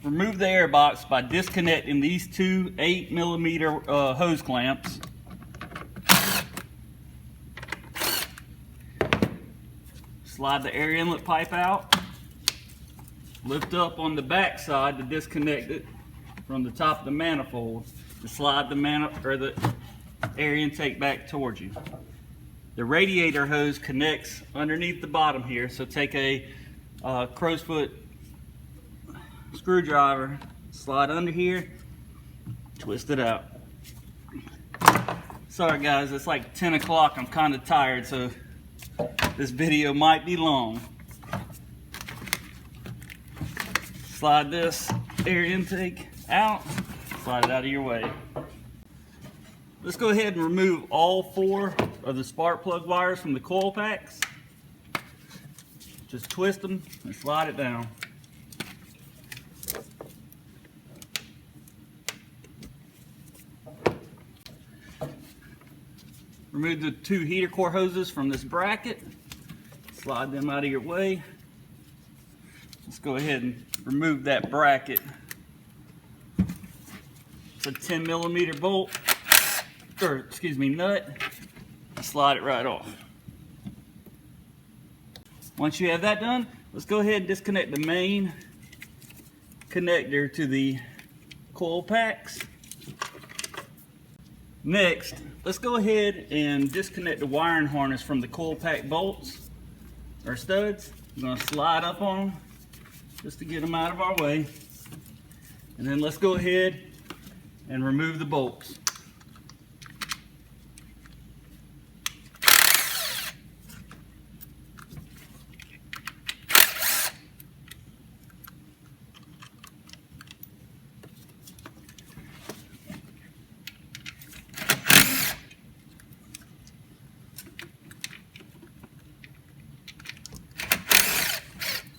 remove the air box by disconnecting these two 8mm hose clamps. Slide the air inlet pipe out. Lift up on the back side to disconnect it from the top of the manifold to slide the air intake back towards you. The radiator hose connects underneath the bottom here, so take a crow's foot screwdriver, slide under here, twist it out. Sorry guys, it's like 10 o'clock, I'm kind of tired, so this video might be long. Slide this air intake out, slide it out of your way. Let's go ahead and remove all 4 of the spark plug wires from the coil packs. Just twist them and slide it down. Remove the 2 heater core hoses from this bracket. Slide them out of your way. Let's go ahead and remove that bracket. It's a 10mm bolt, or excuse me, nut. Slide it right off. Once you have that done, let's go ahead and disconnect the main connector to the coil packs. Next, let's go ahead and disconnect the wiring harness from the coil pack bolts or studs. I'm going to slide up on them just to get them out of our way. And then let's go ahead and remove the bolts.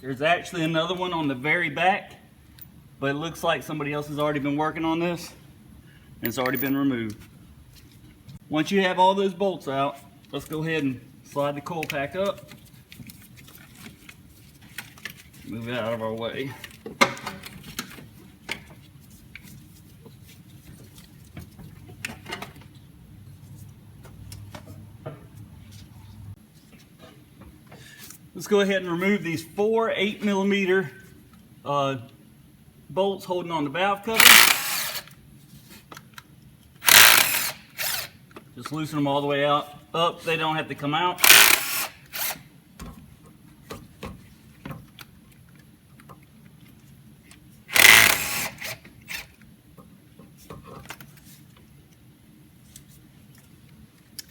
There's actually another one on the very back, but it looks like somebody else has already been working on this and it's already been removed. Once you have all those bolts out, let's go ahead and slide the coil pack up. Move it out of our way. Let's go ahead and remove these 4 8mm bolts holding on the valve cover. Just loosen them all the way out. Up, they don't have to come out.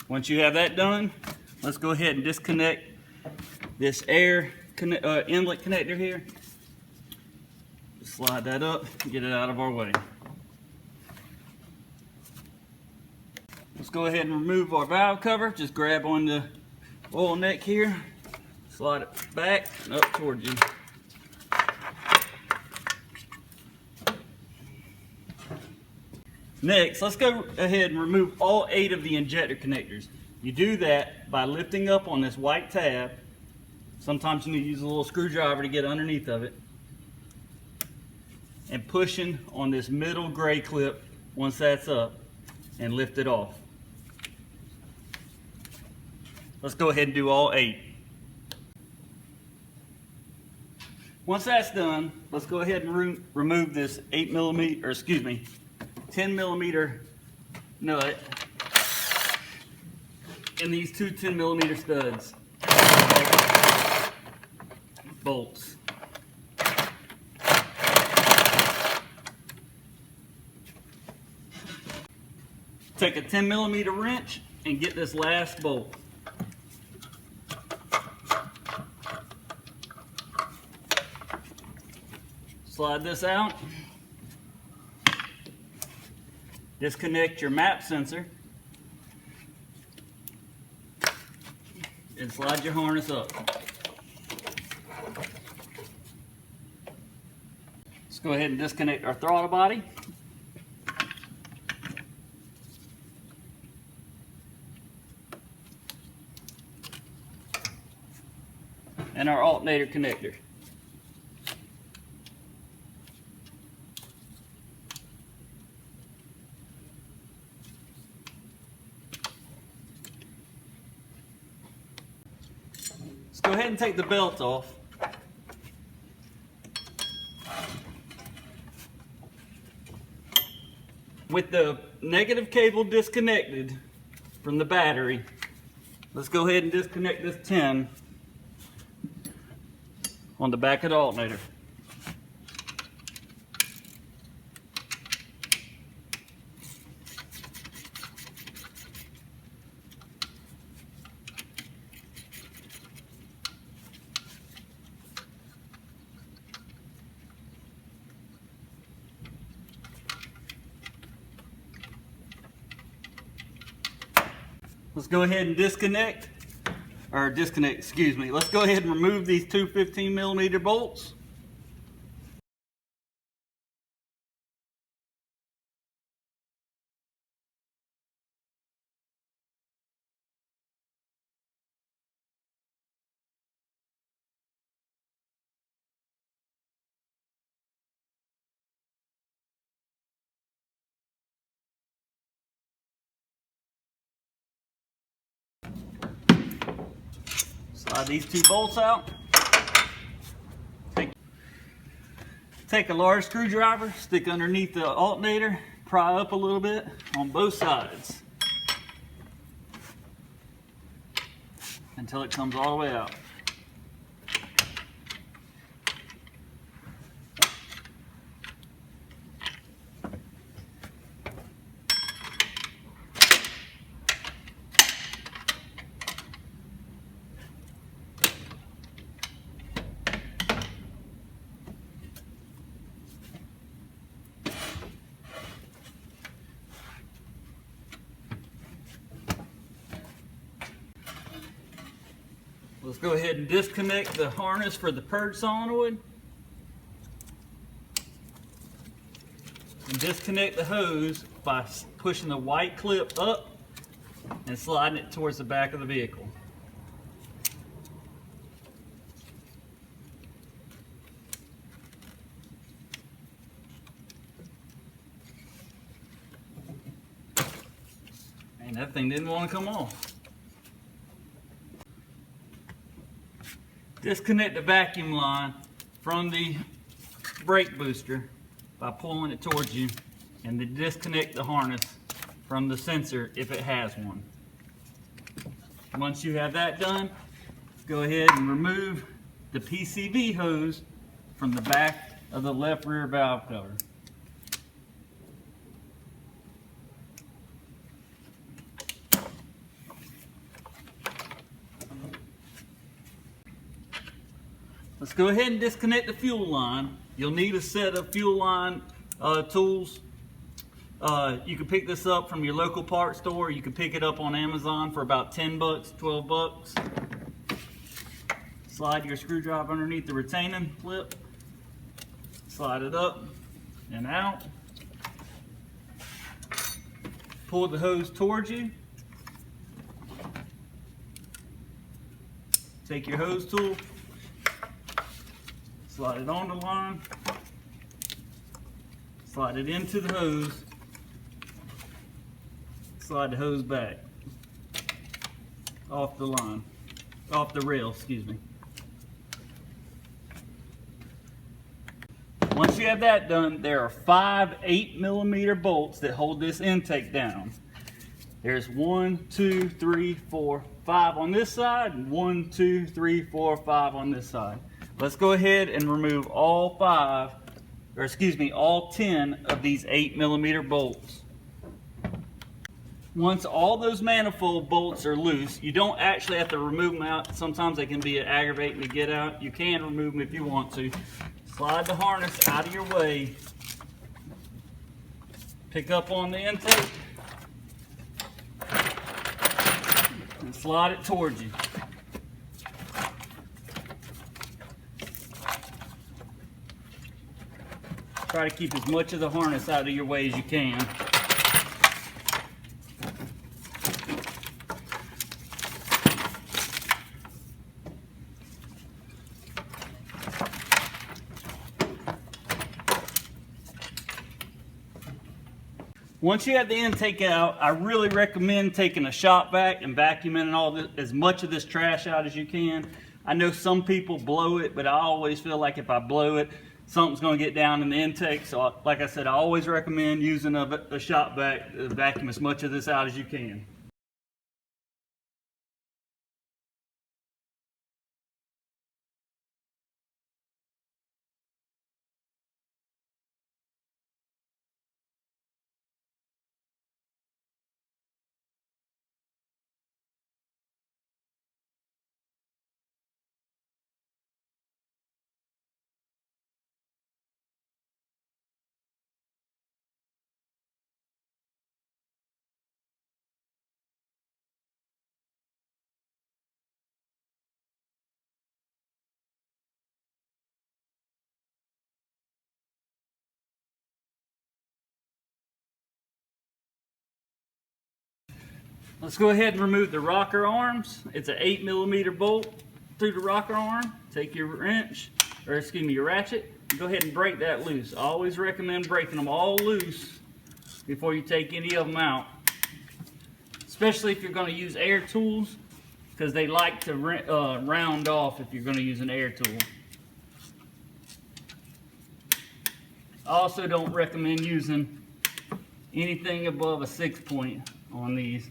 Once you have that done, let's go ahead and disconnect this air inlet connector here. Just slide that up, get it out of our way. Let's go ahead and remove our valve cover. Just grab on the oil neck here, slide it back and up towards you. Next, let's go ahead and remove all 8 of the injector connectors. You do that by lifting up on this white tab. Sometimes you need to use a little screwdriver to get underneath of it. And pushing on this middle gray clip once that's up and lift it off. Let's go ahead and do all 8. Once that's done, let's go ahead and remove this 10mm nut and these 2 10mm studs. Bolts. Take a 10mm wrench and get this last bolt. Slide this out. Disconnect your map sensor and slide your harness up. Let's go ahead and disconnect our throttle body. And our alternator connector. ahead and take the belt off. With the negative cable disconnected from the battery, let's go ahead and disconnect this 10 on the back of the alternator. Let's go ahead and disconnect, excuse me. Let's go ahead and remove these two 15mm bolts. Slide these two bolts out. Take a large screwdriver, stick underneath the alternator, pry up a little bit on both sides until it comes all the way out. Let's go ahead and disconnect the harness for the purge solenoid. And disconnect the hose by pushing the white clip up and sliding it towards the back of the vehicle. And that thing didn't want to come off. Disconnect the vacuum line from the brake booster by pulling it towards you, and then disconnect the harness from the sensor if it has one. Once you have that done, go ahead and remove the PCV hose from the back of the left rear valve cover. Let's go ahead and disconnect the fuel line. You'll need a set of fuel line tools. You can pick this up from your local parts store. You can pick it up on Amazon for about 10 bucks, 12 bucks. Slide your screwdriver underneath the retaining clip. Slide it up and out. Pull the hose towards you. Take your hose tool. Slide it on the line, slide it into the hose, slide the hose back, off the line, off the rail, excuse me. Once you have that done, there are 5 8mm bolts that hold this intake down. There's 1, 2, 3, 4, 5 on this side, and 1, 2, 3, 4, 5 on this side. Let's go ahead and remove all 10 of these 8mm bolts. Once all those manifold bolts are loose, you don't actually have to remove them out. Sometimes they can be aggravating to get out. You can remove them if you want to. Slide the harness out of your way. Pick up on the intake and slide it towards you. Try to keep as much of the harness out of your way as you can. Once you have the intake out, I really recommend taking a shop vac and vacuuming all this, as much of this trash out as you can. I know some people blow it, but I always feel like if I blow it, something's going to get down in the intake. So like I said, I always recommend using a shop vac to vacuum as much of this out as you can. Let's go ahead and remove the rocker arms. It's an 8mm bolt through the rocker arm. Take your wrench, or excuse me, your ratchet. Go ahead and break that loose. I always recommend breaking them all loose before you take any of them out. Especially if you're going to use air tools, because they like to round off if you're going to use an air tool. I also don't recommend using anything above a 6-point on these.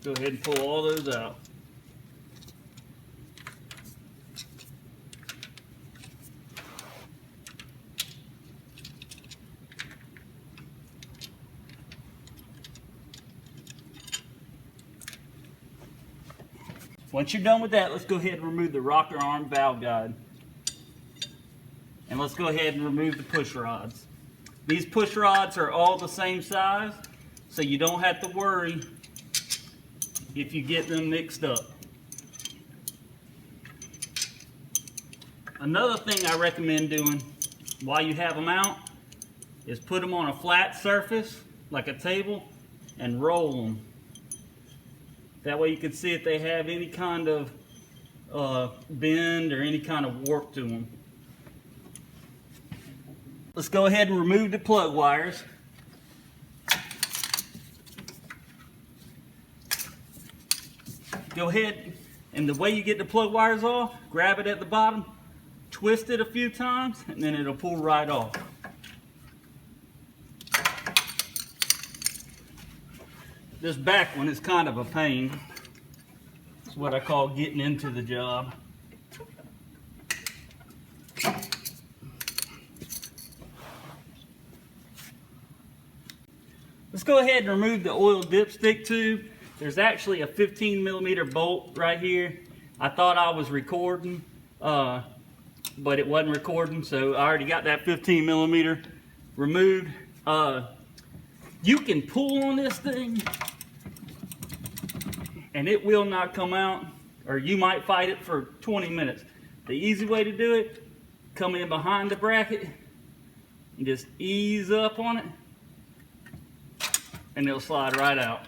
Go ahead and pull all those out. Once you're done with that, let's go ahead and remove the rocker arm valve guide. And let's go ahead and remove the push rods. These push rods are all the same size, so you don't have to worry if you get them mixed up. Another thing I recommend doing while you have them out is put them on a flat surface like a table and roll them. That way you can see if they have any kind of bend or any kind of warp to them. Let's go ahead and remove the plug wires. Go ahead, and the way you get the plug wires off, grab it at the bottom, twist it a few times, and then it'll pull right off. This back one is kind of a pain. It's what I call getting into the job. Let's go ahead and remove the oil dipstick tube. There's actually a 15mm bolt right here. I thought I was recording, but it wasn't recording, so I already got that 15mm removed. You can pull on this thing and it will not come out, or you might fight it for 20 minutes. The easy way to do it, come in behind the bracket and just ease up on it and it'll slide right out.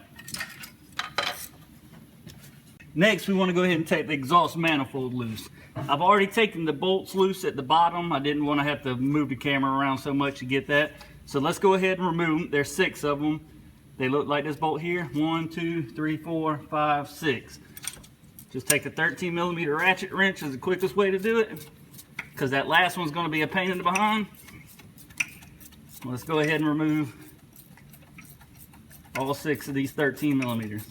Next, we want to go ahead and take the exhaust manifold loose. I've already taken the bolts loose at the bottom. I didn't want to have to move the camera around so much to get that. So let's go ahead and remove them. There's 6 of them. They look like this bolt here. 1, 2, 3, 4, 5, 6. Just take a 13mm ratchet wrench is the quickest way to do it, because that last one's going to be a pain in the behind. Let's go ahead and remove all 6 of these 13mm.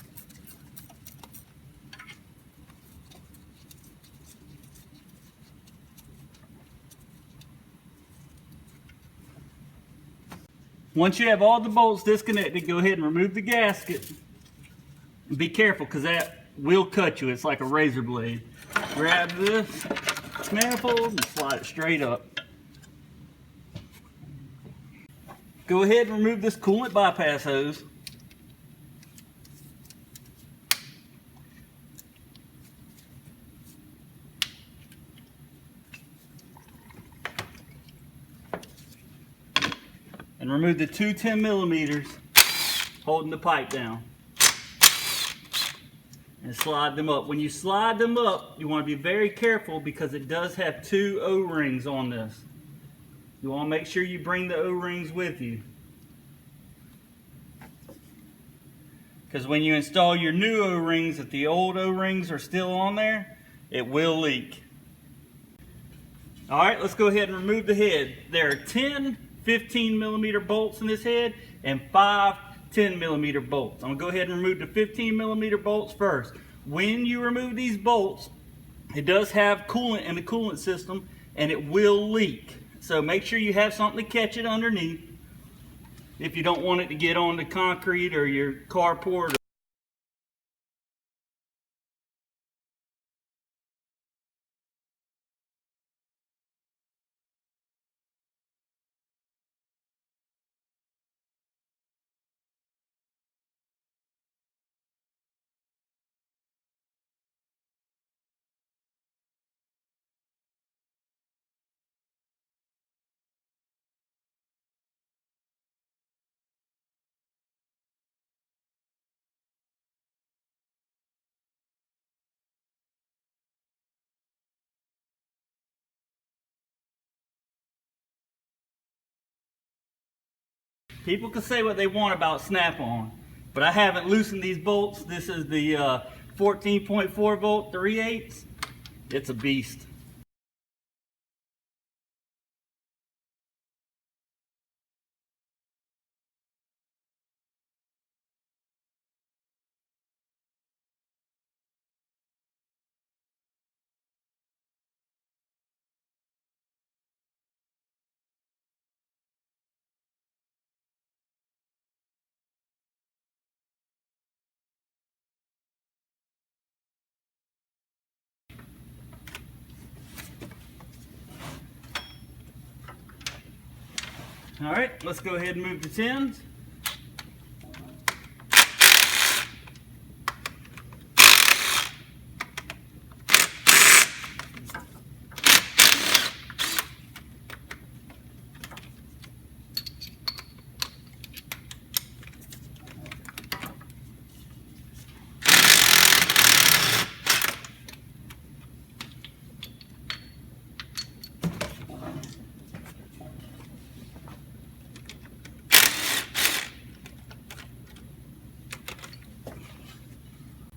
Once you have all the bolts disconnected, go ahead and remove the gasket. And be careful, because that will cut you. It's like a razor blade. Grab this manifold and slide it straight up. Go ahead and remove this coolant bypass hose. and remove the two 10 millimeters holding the pipe down. And slide them up. When you slide them up, you want to be very careful because it does have two O-rings on this. You want to make sure you bring the O-rings with you. Because when you install your new O-rings, if the old O-rings are still on there, it will leak. Alright, let's go ahead and remove the head. There are 10 15 millimeter bolts in this head and 5 10 millimeter bolts. I'm going to go ahead and remove the 15 millimeter bolts first. When you remove these bolts, it does have coolant in the coolant system and it will leak. So make sure you have something to catch it underneath if you don't want it to get on the concrete or your carport. People can say what they want about Snap-on, but I haven't loosened these bolts. This is the 14.4 volt 3/8. It's a beast. All right, let's go ahead and move the 10s.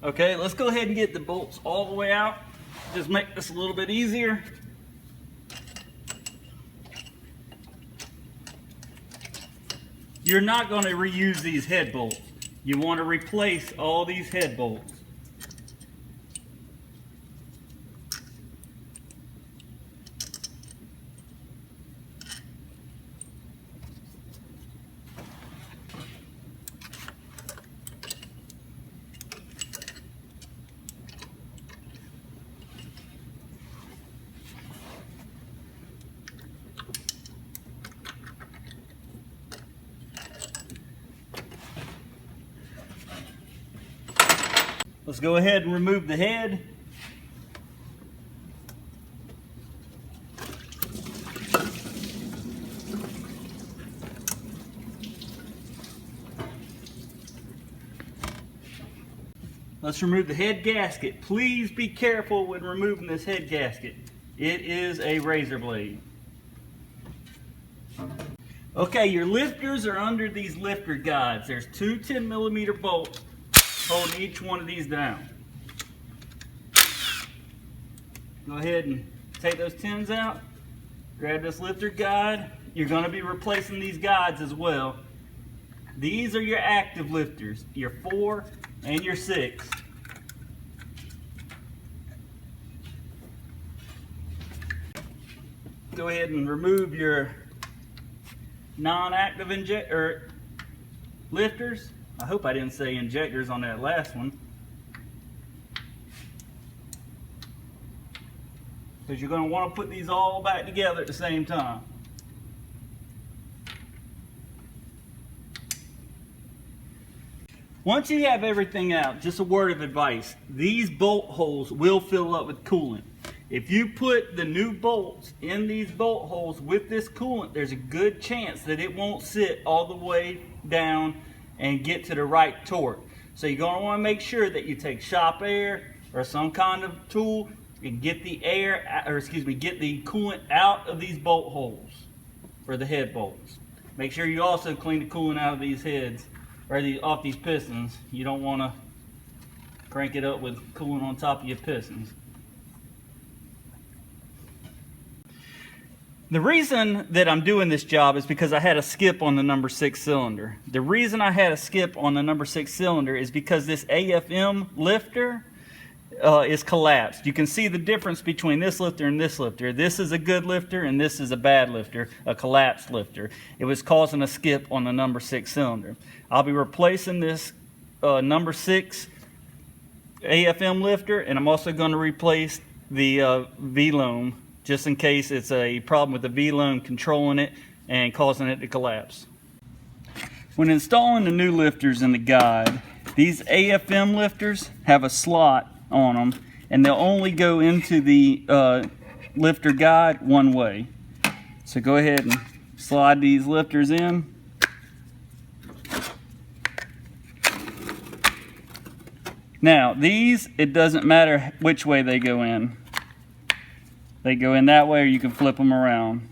Okay, let's go ahead and get the bolts all the way out. Just make this a little bit easier. You're not going to reuse these head bolts. You want to replace all these head bolts. Let's go ahead and remove the head. Let's remove the head gasket. Please be careful when removing this head gasket. It is a razor blade. Okay, your lifters are under these lifter guides. There's two 10 millimeter bolts holding each one of these down. Go ahead and take those 10s out. Grab this lifter guide. You're going to be replacing these guides as well. These are your active lifters, your 4 and your 6. Go ahead and remove your non-active lifters. I hope I didn't say injectors on that last one. Because you're going to want to put these all back together at the same time. Once you have everything out, just a word of advice. These bolt holes will fill up with coolant. If you put the new bolts in these bolt holes with this coolant, there's a good chance that it won't sit all the way down and get to the right torque. So you're going to want to make sure that you take shop air or some kind of tool and get the air, or excuse me, get the coolant out of these bolt holes for the head bolts. Make sure you also clean the coolant out of these heads, or off these pistons. You don't want to crank it up with coolant on top of your pistons. The reason that I'm doing this job is because I had a skip on the number 6 cylinder. The reason I had a skip on the number 6 cylinder is because this AFM lifter is collapsed. You can see the difference between this lifter and this lifter. This is a good lifter and this is a bad lifter, a collapsed lifter. It was causing a skip on the number 6 cylinder. I'll be replacing this number 6 AFM lifter, and I'm also going to replace the V-loom, just in case it's a problem with the V-loom controlling it and causing it to collapse. When installing the new lifters in the guide, these AFM lifters have a slot on them, and they'll only go into the lifter guide one way. So go ahead and slide these lifters in. Now these, it doesn't matter which way they go in. They go in that way, or you can flip them around.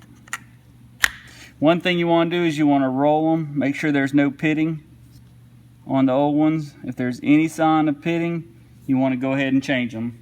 One thing you want to do is you want to roll them, make sure there's no pitting on the old ones. If there's any sign of pitting, you want to go ahead and change them.